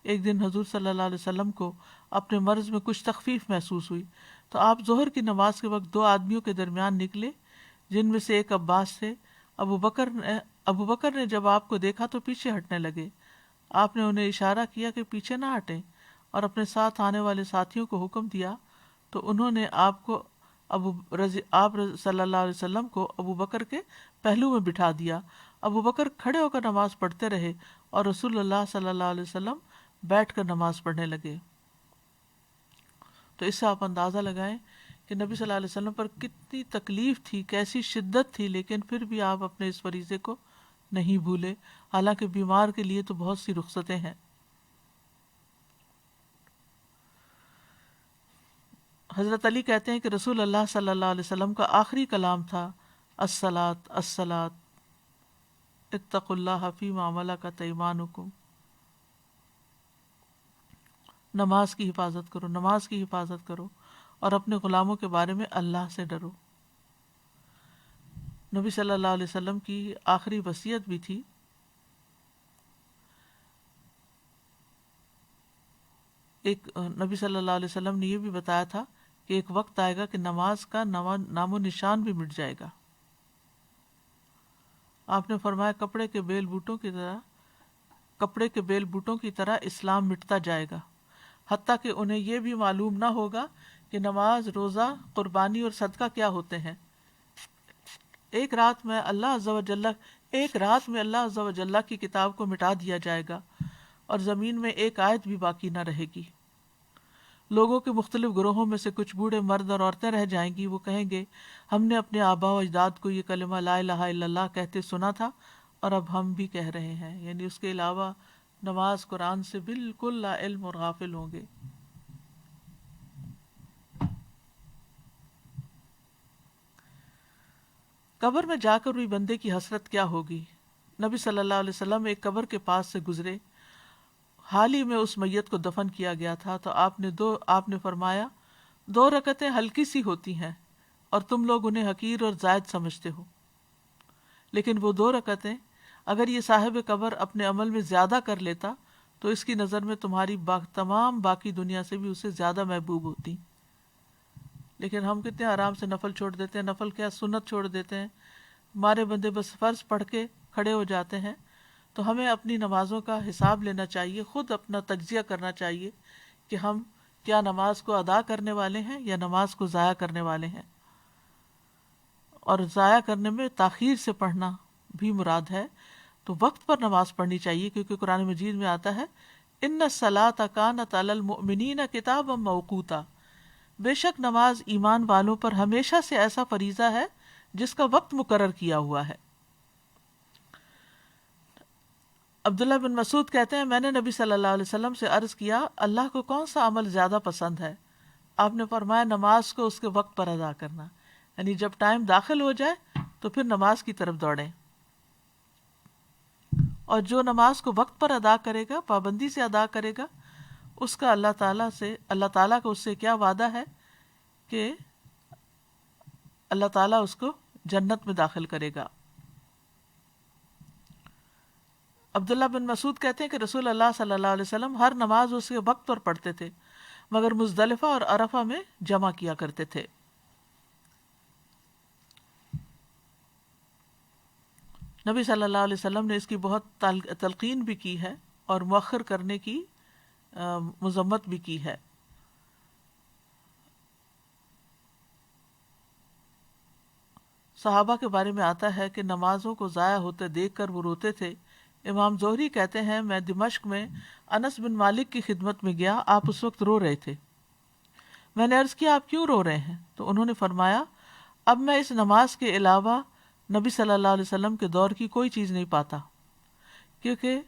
ایک دن حضور صلی اللہ علیہ وسلم کو اپنے مرض میں کچھ تخفیف محسوس ہوئی تو آپ ظہر کی نماز کے وقت 2 آدمیوں کے درمیان نکلے جن میں سے ایک عباس تھے۔ ابو بکر نے جب آپ کو دیکھا تو پیچھے ہٹنے لگے۔ آپ نے انہیں اشارہ کیا کہ پیچھے نہ ہٹیں اور اپنے ساتھ آنے والے ساتھیوں کو حکم دیا، تو انہوں نے آپ صلی اللہ علیہ وسلم کو ابو بکر کے پہلو میں بٹھا دیا۔ ابو بکر کھڑے ہو کر نماز پڑھتے رہے اور رسول اللہ صلی اللہ علیہ وسلم بیٹھ کر نماز پڑھنے لگے۔ تو اس سے آپ اندازہ لگائیں کہ نبی صلی اللہ علیہ وسلم پر کتنی تکلیف تھی، کیسی شدت تھی، لیکن پھر بھی آپ اپنے اس فریضے کو نہیں بھولے، حالانکہ بیمار کے لیے تو بہت سی رخصتیں ہیں۔ حضرت علی کہتے ہیں کہ رسول اللہ صلی اللہ علیہ وسلم کا آخری کلام تھا الصلاۃ الصلاۃ اتقوا اللہ فیما ملکت ایمانکم، نماز کی حفاظت کرو، نماز کی حفاظت کرو اور اپنے غلاموں کے بارے میں اللہ سے ڈرو۔ نبی صلی اللہ علیہ وسلم کی آخری وصیت بھی تھی نبی صلی اللہ علیہ وسلم نے یہ بھی بتایا تھا کہ ایک وقت آئے گا کہ نماز کا نام و نشان بھی مٹ جائے گا۔ آپ نے فرمایا کپڑے کے بیل بوٹوں کی طرح اسلام مٹتا جائے گا، حتیٰ کہ انہیں یہ بھی معلوم نہ ہوگا کہ نماز، روزہ، قربانی اور صدقہ کیا ہوتے ہیں۔ ایک رات میں اللہ عز و جل کی کتاب کو مٹا دیا جائے گا اور زمین میں ایک آیت بھی باقی نہ رہے گی۔ لوگوں کے مختلف گروہوں میں سے کچھ بوڑھے مرد اور عورتیں رہ جائیں گی، وہ کہیں گے ہم نے اپنے آباء و اجداد کو یہ کلمہ لا الہ الا اللہ کہتے سنا تھا اور اب ہم بھی کہہ رہے ہیں، یعنی اس کے علاوہ نماز قرآن سے بالکل لا علم اور غافل ہوں گے۔ قبر میں جا کر ہوئی بندے کی حسرت کیا ہوگی؟ نبی صلی اللہ علیہ وسلم ایک قبر کے پاس سے گزرے، حال ہی میں اس میت کو دفن کیا گیا تھا، تو آپ نے فرمایا 2 رکعتیں ہلکی سی ہوتی ہیں اور تم لوگ انہیں حقیر اور زائد سمجھتے ہو، لیکن وہ 2 رکعتیں اگر یہ صاحب قبر اپنے عمل میں زیادہ کر لیتا تو اس کی نظر میں تمہاری تمام باقی دنیا سے بھی اسے زیادہ محبوب ہوتی۔ لیکن ہم کتنے آرام سے نفل چھوڑ دیتے ہیں، نفل کیا سنت چھوڑ دیتے ہیں، ہمارے بندے بس فرض پڑھ کے کھڑے ہو جاتے ہیں۔ تو ہمیں اپنی نمازوں کا حساب لینا چاہیے، خود اپنا تجزیہ کرنا چاہیے کہ ہم کیا نماز کو ادا کرنے والے ہیں یا نماز کو ضائع کرنے والے ہیں۔ اور ضائع کرنے میں تاخیر سے پڑھنا بھی مراد ہے، تو وقت پر نماز پڑھنی چاہیے، کیونکہ قرآن مجید میں آتا ہے ان الصلاۃ کانت علی المؤمنین کتابا موقوتا، بے شک نماز ایمان والوں پر ہمیشہ سے ایسا فریضہ ہے جس کا وقت مقرر کیا ہوا ہے۔ عبداللہ بن مسعود کہتے ہیں میں نے نبی صلی اللہ علیہ وسلم سے عرض کیا اللہ کو کون سا عمل زیادہ پسند ہے؟ آپ نے فرمایا نماز کو اس کے وقت پر ادا کرنا، یعنی جب ٹائم داخل ہو جائے تو پھر نماز کی طرف دوڑیں، اور جو نماز کو وقت پر ادا کرے گا، پابندی سے ادا کرے گا، اس کا اللہ تعالیٰ کا اس سے کیا وعدہ ہے کہ اللہ تعالیٰ اس کو جنت میں داخل کرے گا۔ عبداللہ بن مسعود کہتے ہیں کہ رسول اللہ صلی اللہ علیہ وسلم ہر نماز اس کے وقت پر پڑھتے تھے، مگر مزدلفہ اور عرفہ میں جمع کیا کرتے تھے۔ نبی صلی اللہ علیہ وسلم نے اس کی بہت تلقین بھی کی ہے اور مؤخر کرنے کی مذمت بھی کی ہے۔ صحابہ کے بارے میں آتا ہے کہ نمازوں کو ضائع ہوتے دیکھ کر وہ روتے تھے۔ امام زہری کہتے ہیں میں دمشق میں انس بن مالک کی خدمت میں گیا، آپ اس وقت رو رہے تھے۔ میں نے عرض کیا آپ کیوں رو رہے ہیں؟ تو انہوں نے فرمایا اب میں اس نماز کے علاوہ نبی صلی اللہ علیہ وسلم کے دور کی کوئی چیز نہیں پاتا، کیونکہ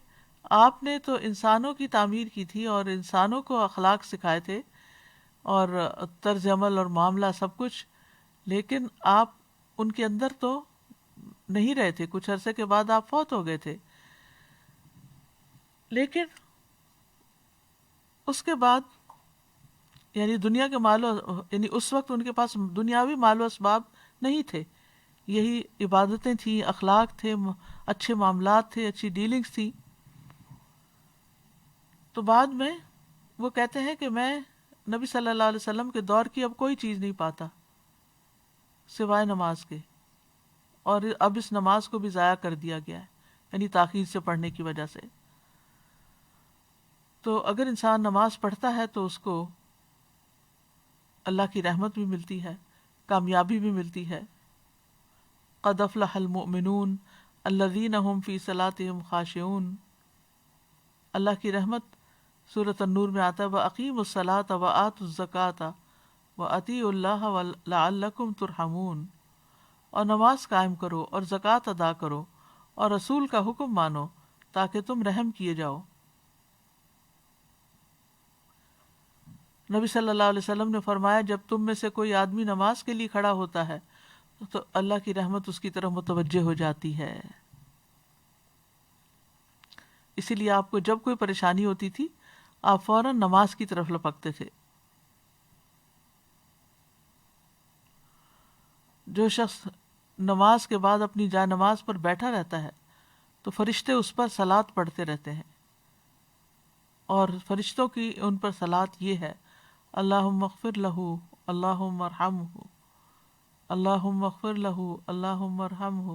آپ نے تو انسانوں کی تعمیر کی تھی اور انسانوں کو اخلاق سکھائے تھے اور طرز عمل اور معاملہ سب کچھ، لیکن آپ ان کے اندر تو نہیں رہے تھے، کچھ عرصے کے بعد آپ فوت ہو گئے تھے، لیکن اس کے بعد یعنی دنیا کے یعنی اس وقت ان کے پاس دنیاوی مال و اسباب نہیں تھے، یہی عبادتیں تھیں، اخلاق تھے، اچھے معاملات تھے، اچھی ڈیلنگز تھی۔ تو بعد میں وہ کہتے ہیں کہ میں نبی صلی اللہ علیہ وسلم کے دور کی اب کوئی چیز نہیں پاتا سوائے نماز کے، اور اب اس نماز کو بھی ضائع کر دیا گیا ہے، یعنی تاخیر سے پڑھنے کی وجہ سے۔ تو اگر انسان نماز پڑھتا ہے تو اس کو اللہ کی رحمت بھی ملتی ہے، کامیابی بھی ملتی ہے۔ قد افلح المؤمنون الذین هم فی صلاتهم خاشعون، اللہ کی رحمت سورۃ النور میں آتا ہے وَأَقِیمُوا الصَّلَاةَ وَآتُوا الزَّکَاةَ وَأَطِیعُوا اللَّهَ لَعَلَّکُمْ تُرْحَمُونَ، اور نماز قائم کرو اور زکوٰۃ ادا کرو اور رسول کا حکم مانو تاکہ تم رحم کیے جاؤ۔ نبی صلی اللہ علیہ وسلم نے فرمایا جب تم میں سے کوئی آدمی نماز کے لیے کھڑا ہوتا ہے تو اللہ کی رحمت اس کی طرف متوجہ ہو جاتی ہے۔ اسی لیے آپ کو جب کوئی پریشانی ہوتی تھی آپ فوراً نماز کی طرف لپکتے تھے۔ جو شخص نماز کے بعد اپنی جائے نماز پر بیٹھا رہتا ہے تو فرشتے اس پر صلات پڑھتے رہتے ہیں، اور فرشتوں کی ان پر صلات یہ ہے اللہم اغفر لہ اللہم ارحمہ اللہم اغفر لہ اللہم ارحمہ،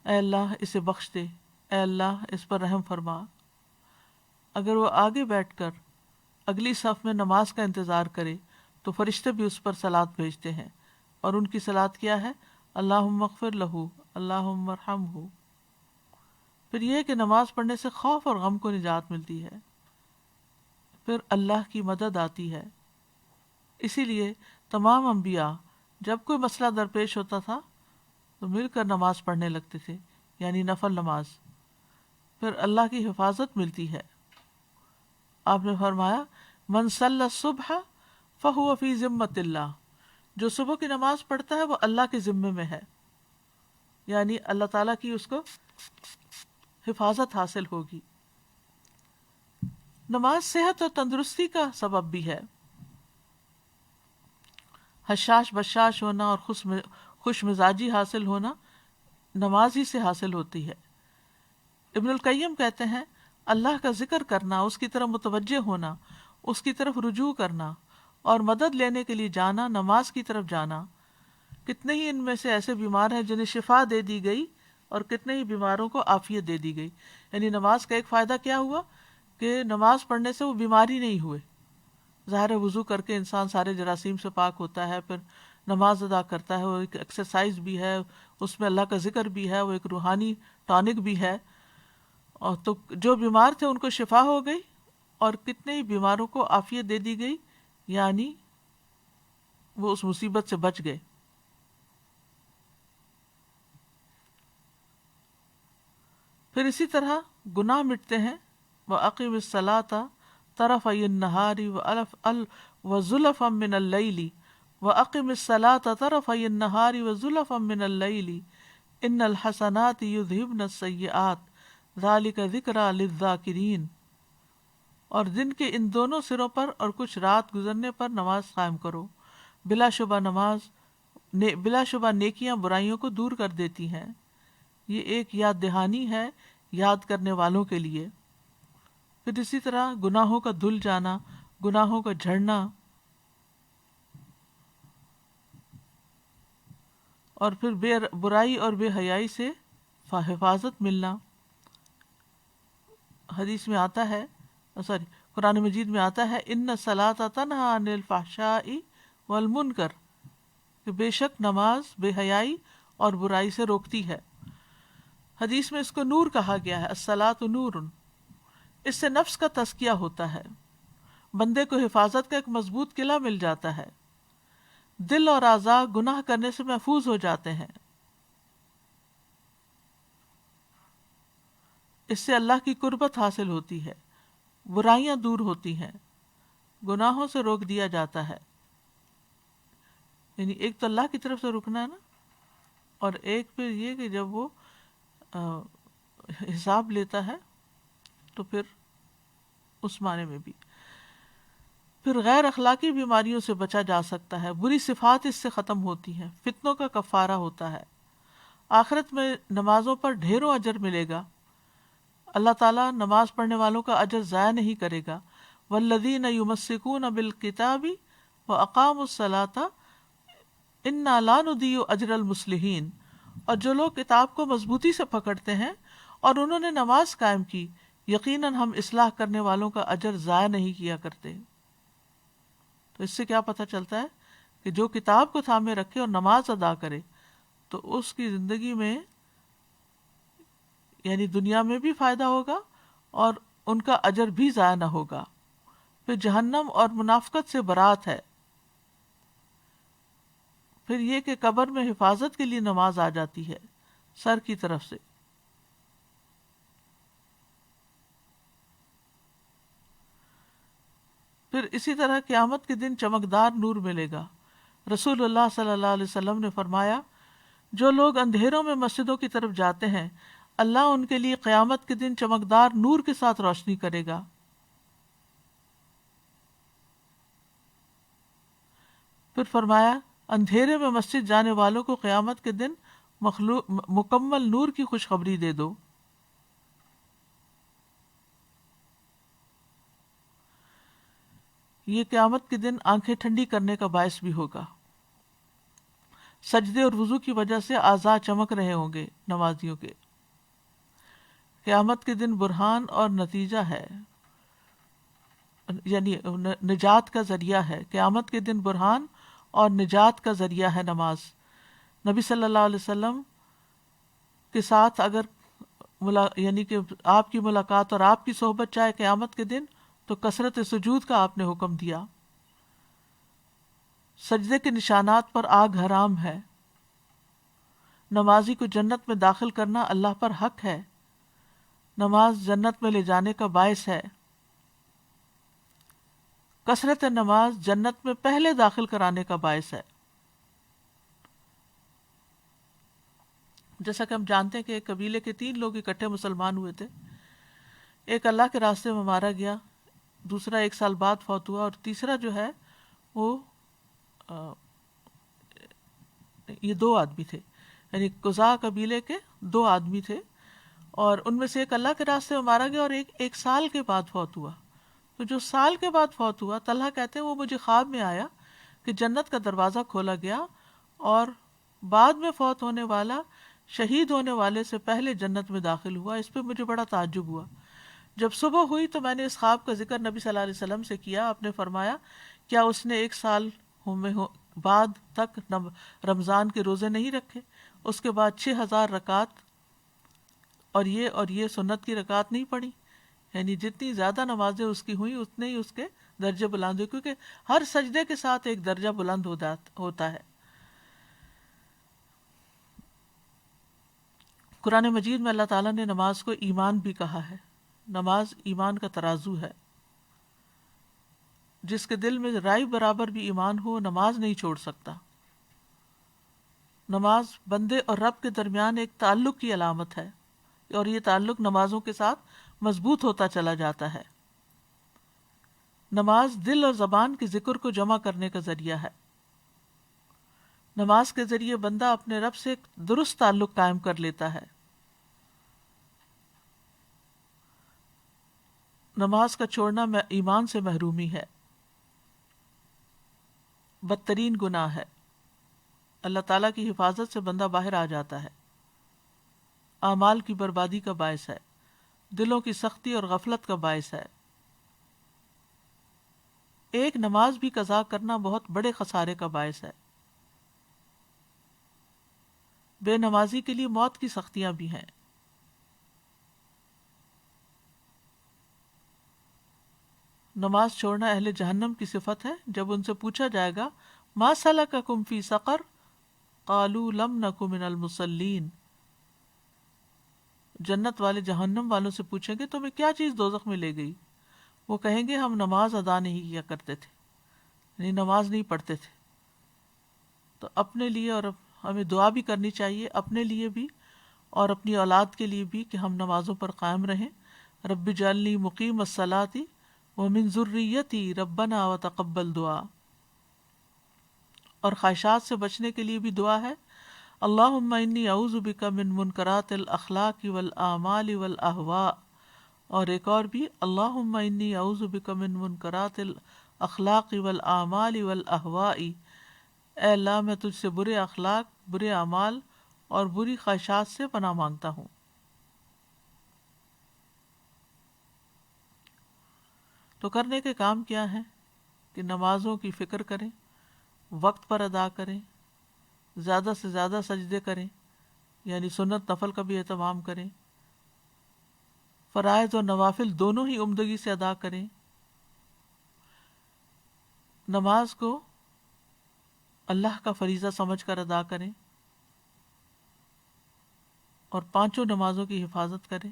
اے اللہ اسے بخش دے، اے اللہ اس پر رحم فرما۔ اگر وہ آگے بیٹھ کر اگلی صف میں نماز کا انتظار کرے تو فرشتے بھی اس پر صلات بھیجتے ہیں، اور ان کی صلات کیا ہے اللہم اغفر لہ اللہم ارحمہ۔ پھر یہ کہ نماز پڑھنے سے خوف اور غم کو نجات ملتی ہے، پھر اللہ کی مدد آتی ہے۔ اسی لیے تمام انبیاء جب کوئی مسئلہ درپیش ہوتا تھا تو مل کر نماز پڑھنے لگتے تھے، یعنی نفل نماز، پھر اللہ کی حفاظت ملتی ہے۔ آپ نے فرمایا من صلی الصبح فہو فی ذمۃ اللہ، جو صبح کی نماز پڑھتا ہے وہ اللہ کے ذمے میں ہے، یعنی اللہ تعالیٰ کی اس کو حفاظت حاصل ہوگی۔ نماز صحت اور تندرستی کا سبب بھی ہے۔ حشاش بشاش ہونا اور خوش مزاجی حاصل ہونا نماز ہی سے حاصل ہوتی ہے۔ ابن القیم کہتے ہیں اللہ کا ذکر کرنا، اس کی طرف متوجہ ہونا، اس کی طرف رجوع کرنا اور مدد لینے کے لیے جانا، نماز کی طرف جانا، کتنے ہی ان میں سے ایسے بیمار ہیں جنہیں شفا دے دی گئی اور کتنے ہی بیماروں کو عافیت دے دی گئی۔ یعنی نماز کا ایک فائدہ کیا ہوا کہ نماز پڑھنے سے وہ بیمار ہی نہیں ہوئے۔ ظاہر ہے وضو کر کے انسان سارے جراثیم سے پاک ہوتا ہے، پھر نماز ادا کرتا ہے، وہ ایک ایکسرسائز بھی ہے، اس میں اللہ کا ذکر بھی ہے، وہ ایک روحانی ٹانک بھی ہے۔ اور تو جو بیمار تھے ان کو شفا ہو گئی اور کتنے ہی بیماروں کو عافیت دے دی گئی، یعنی وہ اس مصیبت سے بچ گئے۔ پھر اسی طرح گناہ مٹتے ہیں۔ وَأَقِمِ الصَّلَاةَ طَرَفَيِ النَّهَارِ وَزُلَفًا مِّنَ اللَّيْلِ وَأَقِمِ الصَّلَاةَ طَرَفَيِ النَّهَارِ وَزُلَفًا مِّنَ اللَّيْلِ إِنَّ الْحَسَنَاتِ يُذْهِبْنَ السَّيِّئَاتِ ذَلِكَ ذِكْرَىٰ لِلذَّاكِرِينَ، اور دن کے ان دونوں سروں پر اور کچھ رات گزرنے پر نماز قائم کرو، بلا شبہ نیکیاں برائیوں کو دور کر دیتی ہیں۔ یہ ایک یاد دہانی ہے یاد کرنے والوں کے لیے۔ پھر اسی طرح گناہوں کا دھل جانا، گناہوں کا جھڑنا، اور پھر برائی اور بے حیائی سے حفاظت ملنا۔ حدیث میں آتا ہے، قرآن مجید میں آتا ہے ان الصلاۃ تنہی عن الفحشاء والمنکر، کہ بے شک نماز بے حیائی اور برائی سے روکتی ہے۔ حدیث میں اس کو نور کہا گیا ہے، الصلاۃ نور۔ اس سے نفس کا تزکیہ ہوتا ہے، بندے کو حفاظت کا ایک مضبوط قلعہ مل جاتا ہے، دل اور اعضاء گناہ کرنے سے محفوظ ہو جاتے ہیں۔ اس سے اللہ کی قربت حاصل ہوتی ہے، برائیاں دور ہوتی ہیں، گناہوں سے روک دیا جاتا ہے۔ یعنی ایک تو اللہ کی طرف سے رکنا ہے نا، اور ایک پھر یہ کہ جب وہ حساب لیتا ہے تو پھر اس معنی میں بھی۔ پھر غیر اخلاقی بیماریوں سے بچا جا سکتا ہے، بری صفات اس سے ختم ہوتی ہیں، فتنوں کا کفارہ ہوتا ہے۔ آخرت میں نمازوں پر ڈھیروں اجر ملے گا، اللہ تعالیٰ نماز پڑھنے والوں کا اجر ضائع نہیں کرے گا۔ والذین یمسکون بالکتاب واقاموا الصلاۃ انا لا نضیع اجر المصلحین، اور جو لوگ کتاب کو مضبوطی سے پکڑتے ہیں اور انہوں نے نماز قائم کی، یقیناً ہم اصلاح کرنے والوں کا اجر ضائع نہیں کیا کرتے۔ تو اس سے کیا پتہ چلتا ہے کہ جو کتاب کو تھامے رکھے اور نماز ادا کرے تو اس کی زندگی میں یعنی دنیا میں بھی فائدہ ہوگا اور ان کا اجر بھی ضائع نہ ہوگا۔ پھر جہنم اور منافقت سے برات ہے۔ پھر یہ کہ قبر میں حفاظت کے لیے نماز آ جاتی ہے سر کی طرف سے۔ پھر اسی طرح قیامت کے دن چمکدار نور ملے گا۔ رسول اللہ صلی اللہ علیہ وسلم نے فرمایا، جو لوگ اندھیروں میں مسجدوں کی طرف جاتے ہیں اللہ ان کے لیے قیامت کے دن چمکدار نور کے ساتھ روشنی کرے گا۔ پھر فرمایا، اندھیرے میں مسجد جانے والوں کو قیامت کے دن مکمل نور کی خوشخبری دے دو۔ یہ قیامت کے دن آنکھیں ٹھنڈی کرنے کا باعث بھی ہوگا۔ سجدے اور وضو کی وجہ سے اعضاء چمک رہے ہوں گے نمازیوں کے۔ قیامت کے دن برہان اور نتیجہ ہے، یعنی نجات کا ذریعہ ہے۔ قیامت کے دن برہان اور نجات کا ذریعہ ہے نماز۔ نبی صلی اللہ علیہ وسلم کے ساتھ اگر یعنی کہ آپ کی ملاقات اور آپ کی صحبت چاہے قیامت کے دن تو کثرت سجود کا آپ نے حکم دیا. سجدے کے نشانات پر آگ حرام ہے. نمازی کو جنت میں داخل کرنا اللہ پر حق ہے. نماز جنت میں لے جانے کا باعث ہے. کثرت نماز جنت میں پہلے داخل کرانے کا باعث ہے. جیسا کہ ہم جانتے ہیں کہ ایک قبیلے کے 3 لوگ اکٹھے مسلمان ہوئے تھے. ایک اللہ کے راستے میں مارا گیا، دوسرا 1 سال بعد فوت ہوا، اور تیسرا جو ہے وہ یہ 2 آدمی تھے، یعنی قزا قبیلے کے 2 آدمی تھے، اور ان میں سے ایک اللہ کے راستے میں مارا گیا اور ایک سال کے بعد فوت ہوا. تو جو سال کے بعد فوت ہوا، طلحہ کہتے ہیں وہ مجھے خواب میں آیا کہ جنت کا دروازہ کھولا گیا اور بعد میں فوت ہونے والا شہید ہونے والے سے پہلے جنت میں داخل ہوا. اس پہ مجھے بڑا تعجب ہوا. جب صبح ہوئی تو میں نے اس خواب کا ذکر نبی صلی اللہ علیہ وسلم سے کیا. آپ نے فرمایا کیا اس نے 1 سال بعد تک رمضان کے روزے نہیں رکھے؟ اس کے بعد 6000 رکعت اور یہ سنت کی رکعت نہیں پڑھی؟ یعنی جتنی زیادہ نمازیں اس کی ہوئیں اتنے ہی اس کے درجے بلند ہوئے، کیونکہ ہر سجدے کے ساتھ ایک درجہ بلند ہوتا ہے. قرآن مجید میں اللہ تعالیٰ نے نماز کو ایمان بھی کہا ہے. نماز ایمان کا ترازو ہے. جس کے دل میں رائی برابر بھی ایمان ہو نماز نہیں چھوڑ سکتا. نماز بندے اور رب کے درمیان ایک تعلق کی علامت ہے، اور یہ تعلق نمازوں کے ساتھ مضبوط ہوتا چلا جاتا ہے. نماز دل اور زبان کے ذکر کو جمع کرنے کا ذریعہ ہے. نماز کے ذریعے بندہ اپنے رب سے ایک درست تعلق قائم کر لیتا ہے. نماز کا چھوڑنا ایمان سے محرومی ہے، بدترین گناہ ہے. اللہ تعالیٰ کی حفاظت سے بندہ باہر آ جاتا ہے. اعمال کی بربادی کا باعث ہے، دلوں کی سختی اور غفلت کا باعث ہے. ایک نماز بھی قضا کرنا بہت بڑے خسارے کا باعث ہے. بے نمازی کے لیے موت کی سختیاں بھی ہیں. نماز چھوڑنا اہل جہنم کی صفت ہے. جب ان سے پوچھا جائے گا ما سلککم فی سقر قالوا لم نک من المصلین، جنت والے جہنم والوں سے پوچھیں گے تمہیں کیا چیز دوزخ میں لے گئی؟ وہ کہیں گے ہم نماز ادا نہیں کیا کرتے تھے، یعنی نماز نہیں پڑھتے تھے. تو اپنے لیے اور ہمیں دعا بھی کرنی چاہیے، اپنے لیے بھی اور اپنی اولاد کے لیے بھی، کہ ہم نمازوں پر قائم رہیں. رب اجعلنی مقیم الصلاۃ ومن ذریتی ربنا وتقبل دعا. اور خواہشات سے بچنے کے لیے بھی دعا ہے، اللہم انی اعوذ بک من منکرات الاخلاق والاعمال والاہواء. اور ایک اور بھی، اللہم انی اعوذ بک من منکرات الاخلاق والاعمال والاہواء. اے اللہ میں تجھ سے برے اخلاق، برے اعمال اور بری خواہشات سے پناہ مانگتا ہوں. تو کرنے کے کام کیا ہیں کہ نمازوں کی فکر کریں، وقت پر ادا کریں، زیادہ سے زیادہ سجدے کریں، یعنی سنت نفل کا بھی اہتمام کریں، فرائض اور نوافل دونوں ہی عمدگی سے ادا کریں. نماز کو اللہ کا فریضہ سمجھ کر ادا کریں اور 5 نمازوں کی حفاظت کریں.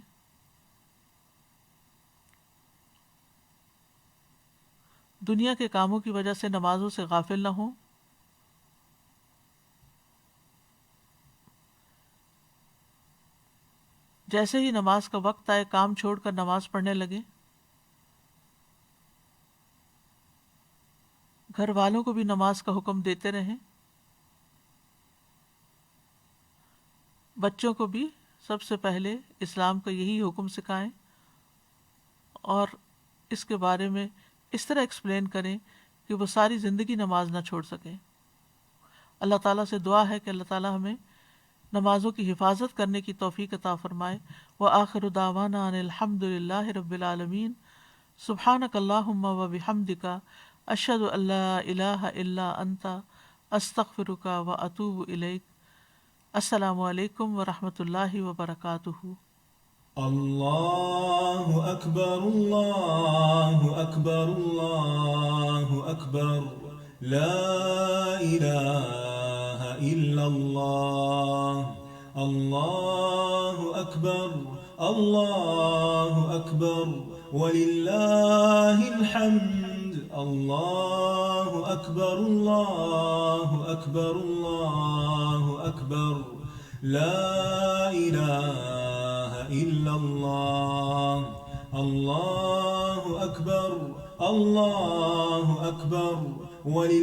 دنیا کے کاموں کی وجہ سے نمازوں سے غافل نہ ہوں. جیسے ہی نماز کا وقت آئے کام چھوڑ کر نماز پڑھنے لگے. گھر والوں کو بھی نماز کا حکم دیتے رہیں. بچوں کو بھی سب سے پہلے اسلام کا یہی حکم سکھائیں اور اس کے بارے میں اس طرح ایکسپلین کریں کہ وہ ساری زندگی نماز نہ چھوڑ سکیں. اللہ تعالیٰ سے دعا ہے کہ اللہ تعالیٰ ہمیں نمازوں کی حفاظت کرنے کی توفیق عطا فرمائے. وآخر دعوانا ان الحمد للہ رب العالمین. سبحانک اللہم وبحمدک اشہد ان لا الہ الا انت استغفرک واتوب الیک. السلام علیکم ورحمۃ اللہ وبرکاتہ. الله أكبر الله أكبر الله أكبر لا إله إلا الله الله أكبر الله أكبر ولله الحمد الله أكبر الله أكبر الله أكبر لا إله إلا الله الله أكبر الله أكبر ولله